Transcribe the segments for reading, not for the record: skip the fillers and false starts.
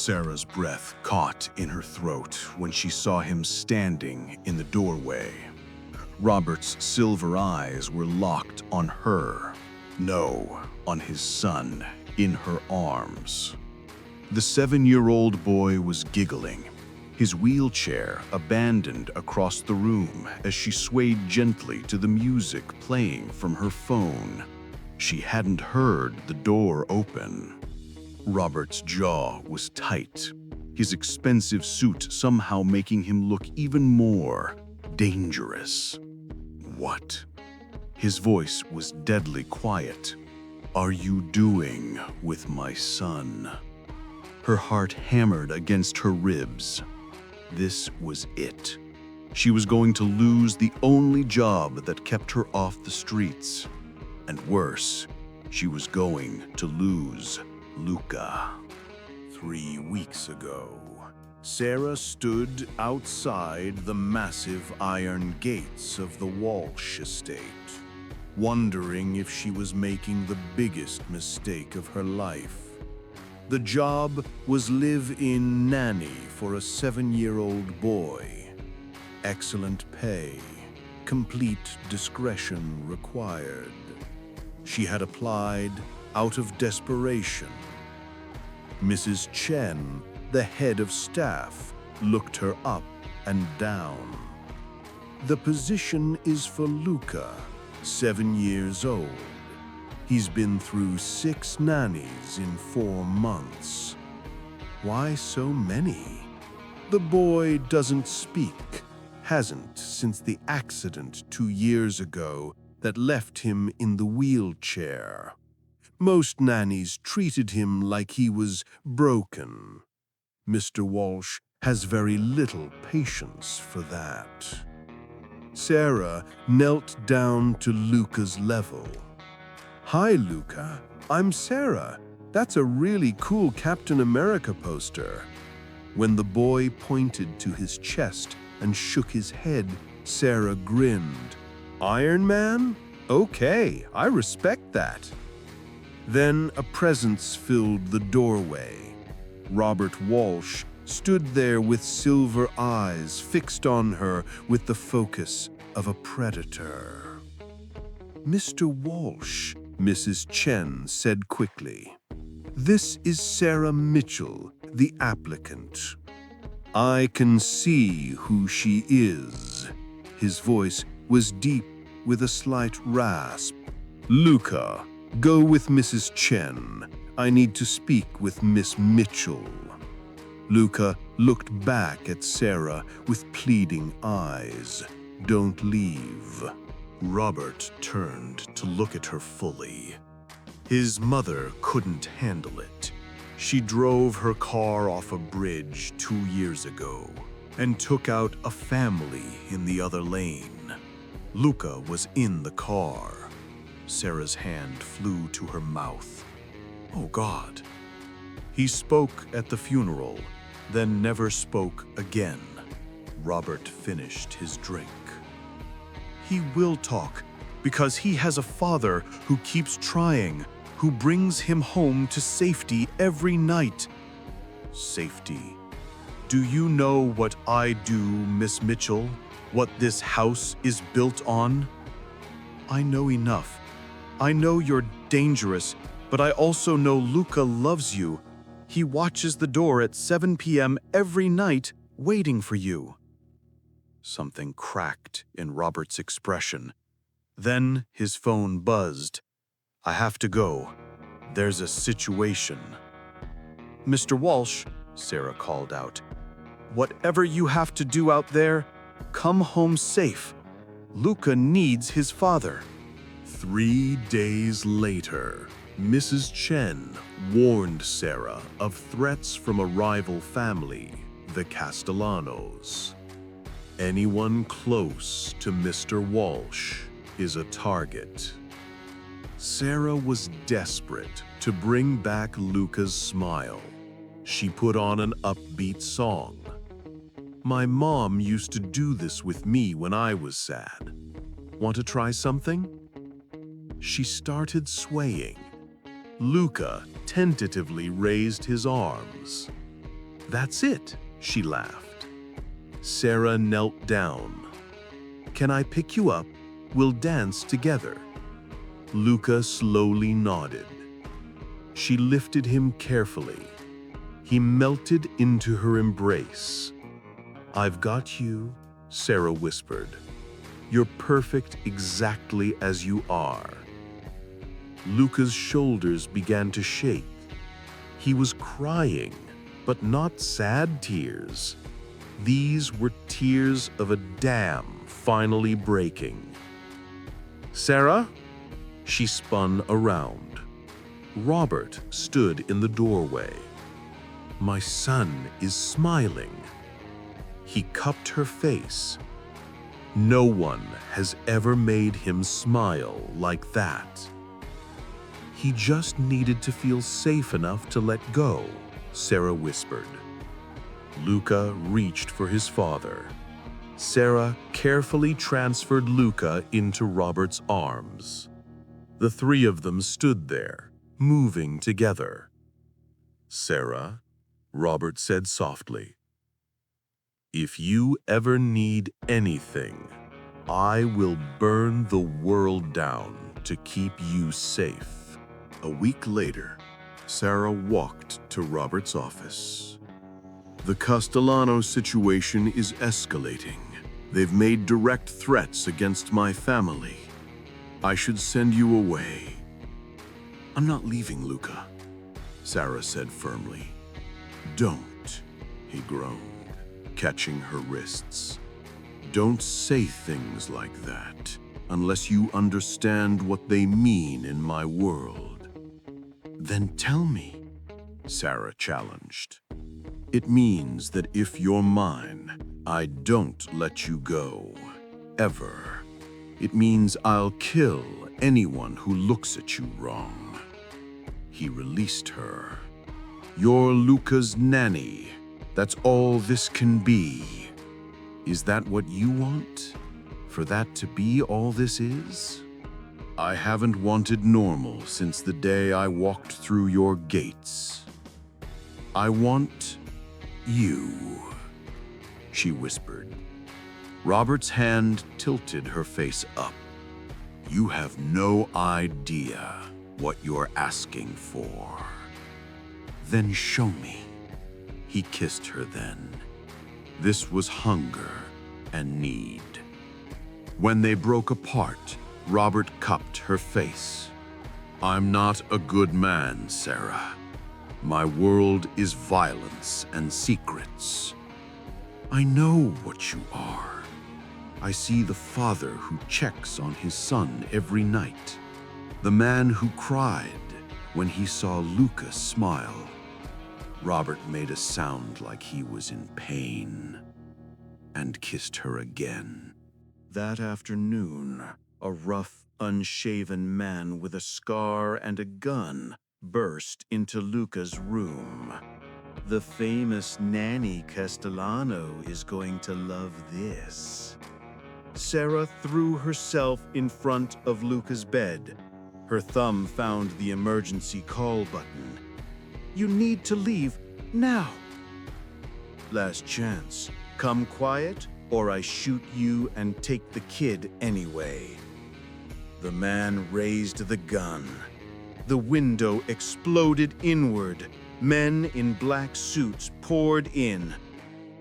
Sarah's breath caught in her throat when she saw him standing in the doorway. Robert's silver eyes were locked on her. No, on his son, in her arms. The 7-year-old boy was giggling, his wheelchair abandoned across the room as she swayed gently to the music playing from her phone. She hadn't heard the door open. Robert's jaw was tight, his expensive suit somehow making him look even more dangerous. What? His voice was deadly quiet. Are you doing with my son? Her heart hammered against her ribs. This was it. She was going to lose the only job that kept her off the streets. And worse, she was going to lose Luca. 3 weeks ago, Sarah stood outside the massive iron gates of the Walsh estate, wondering if she was making the biggest mistake of her life. The job was live-in nanny for a 7-year-old boy. Excellent pay, complete discretion required. She had applied out of desperation. Mrs. Chen, the head of staff, looked her up and down. The position is for Luca, 7 years old. He's been through 6 nannies in 4 months. Why so many? The boy doesn't speak, hasn't since the accident 2 years ago that left him in the wheelchair. Most nannies treated him like he was broken. Mr. Walsh has very little patience for that. Sarah knelt down to Luca's level. Hi, Luca. I'm Sarah. That's a really cool Captain America poster. When the boy pointed to his chest and shook his head, Sarah grinned. Iron Man? Okay, I respect that. Then a presence filled the doorway. Robert Walsh stood there with silver eyes fixed on her with the focus of a predator. Mr. Walsh, Mrs. Chen said quickly. This is Sarah Mitchell, the applicant. I can see who she is. His voice was deep with a slight rasp. Luca, go with Mrs. Chen. I need to speak with Miss Mitchell. Luca looked back at Sarah with pleading eyes. Don't leave. Robert turned to look at her fully. His mother couldn't handle it. She drove her car off a bridge 2 years ago and took out a family in the other lane. Luca was in the car. Sarah's hand flew to her mouth. Oh God. He spoke at the funeral, then never spoke again. Robert finished his drink. He will talk because he has a father who keeps trying, who brings him home to safety every night. Safety. Do you know what I do, Miss Mitchell? What this house is built on? I know enough. I know you're dangerous, but I also know Luca loves you. He watches the door at 7 p.m. every night, waiting for you. Something cracked in Robert's expression. Then his phone buzzed. I have to go. There's a situation. Mr. Walsh, Sarah called out. Whatever you have to do out there, come home safe. Luca needs his father. 3 days later, Mrs. Chen warned Sarah of threats from a rival family, the Castellanos. Anyone close to Mr. Walsh is a target. Sarah was desperate to bring back Luca's smile. She put on an upbeat song. My mom used to do this with me when I was sad. Want to try something? She started swaying. Luca tentatively raised his arms. "That's it," she laughed. Sarah knelt down. "Can I pick you up? We'll dance together." Luca slowly nodded. She lifted him carefully. He melted into her embrace. "I've got you," Sarah whispered. "You're perfect exactly as you are." Luca's shoulders began to shake. He was crying, but not sad tears. These were tears of a dam finally breaking. "Sarah?" She spun around. Robert stood in the doorway. "My son is smiling." He cupped her face. No one has ever made him smile like that. "He just needed to feel safe enough to let go," Sarah whispered. Luca reached for his father. Sarah carefully transferred Luca into Robert's arms. The three of them stood there, moving together. "Sarah," Robert said softly, "if you ever need anything, I will burn the world down to keep you safe." A week later, Sarah walked to Robert's office. "The Castellano situation is escalating. They've made direct threats against my family. I should send you away." "I'm not leaving, Luca," Sarah said firmly. "Don't," he groaned, catching her wrists. "Don't say things like that unless you understand what they mean in my world." "Then tell me," Sarah challenged. "It means that if you're mine, I don't let you go, ever. It means I'll kill anyone who looks at you wrong." He released her. "You're Luca's nanny. That's all this can be. Is that what you want? For that to be all this is? I haven't wanted normal since the day I walked through your gates. I want you," she whispered. Robert's hand tilted her face up. "You have no idea what you're asking for." "Then show me." He kissed her then. This was hunger and need. When they broke apart, Robert cupped her face. "I'm not a good man, Sarah. My world is violence and secrets. I know what you are. I see the father who checks on his son every night. The man who cried when he saw Luca smile." Robert made a sound like he was in pain and kissed her again. That afternoon, a rough, unshaven man with a scar and a gun burst into Luca's room. "The famous Nanny Castellano is going to love this." Sarah threw herself in front of Luca's bed. Her thumb found the emergency call button. "You need to leave now." "Last chance. Come quiet, or I shoot you and take the kid anyway." The man raised the gun. The window exploded inward. Men in black suits poured in.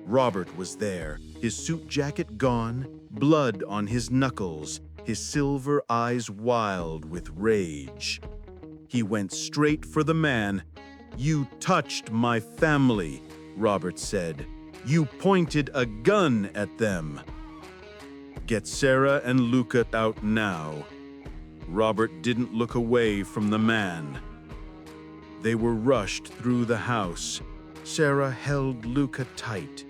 Robert was there, his suit jacket gone, blood on his knuckles, his silver eyes wild with rage. He went straight for the man. "You touched my family," Robert said. "You pointed a gun at them. Get Sarah and Luca out now." Robert didn't look away from the man. They were rushed through the house. Sarah held Luca tight.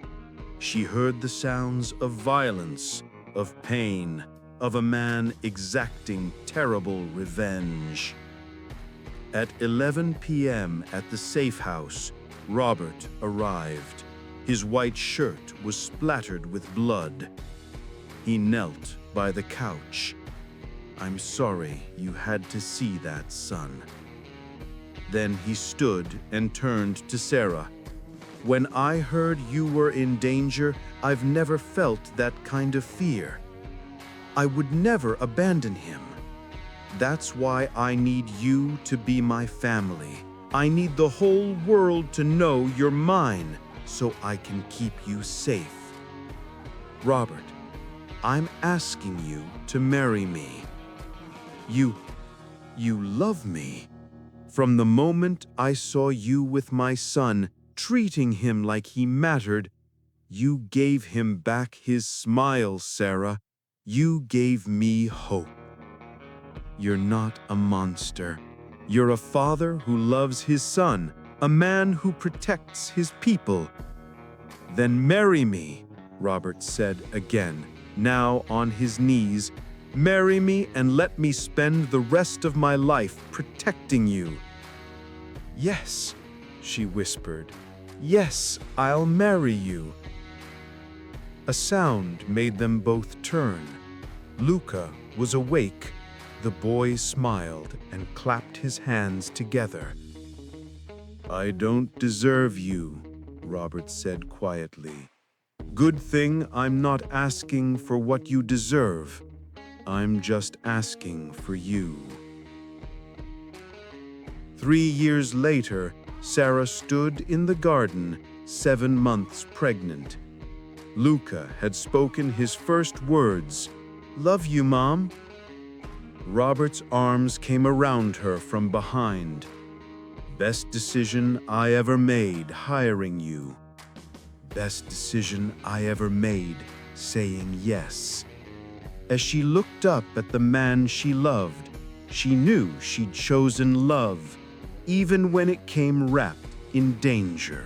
She heard the sounds of violence, of pain, of a man exacting terrible revenge. At 11 p.m. at the safe house, Robert arrived. His white shirt was splattered with blood. He knelt by the couch. "I'm sorry you had to see that, son." Then he stood and turned to Sarah. When I heard you were in danger, I've never felt that kind of fear. I would never abandon him. That's why I need you to be my family. I need the whole world to know you're mine so I can keep you safe. Robert, I'm asking you to marry me. You love me. From the moment I saw you with my son, treating him like he mattered, you gave him back his smile, Sarah. You gave me hope. You're not a monster. You're a father who loves his son, a man who protects his people. Then marry me, Robert said again, now on his knees. Marry me and let me spend the rest of my life protecting you. Yes, she whispered. Yes, I'll marry you. A sound made them both turn. Luca was awake. The boy smiled and clapped his hands together. I don't deserve you, Robert said quietly. Good thing I'm not asking for what you deserve. I'm just asking for you. 3 years later, Sarah stood in the garden, 7 months pregnant. Luca had spoken his first words, "Love you, Mom." Robert's arms came around her from behind. Best decision I ever made hiring you. Best decision I ever made saying yes. As she looked up at the man she loved, she knew she'd chosen love, even when it came wrapped in danger.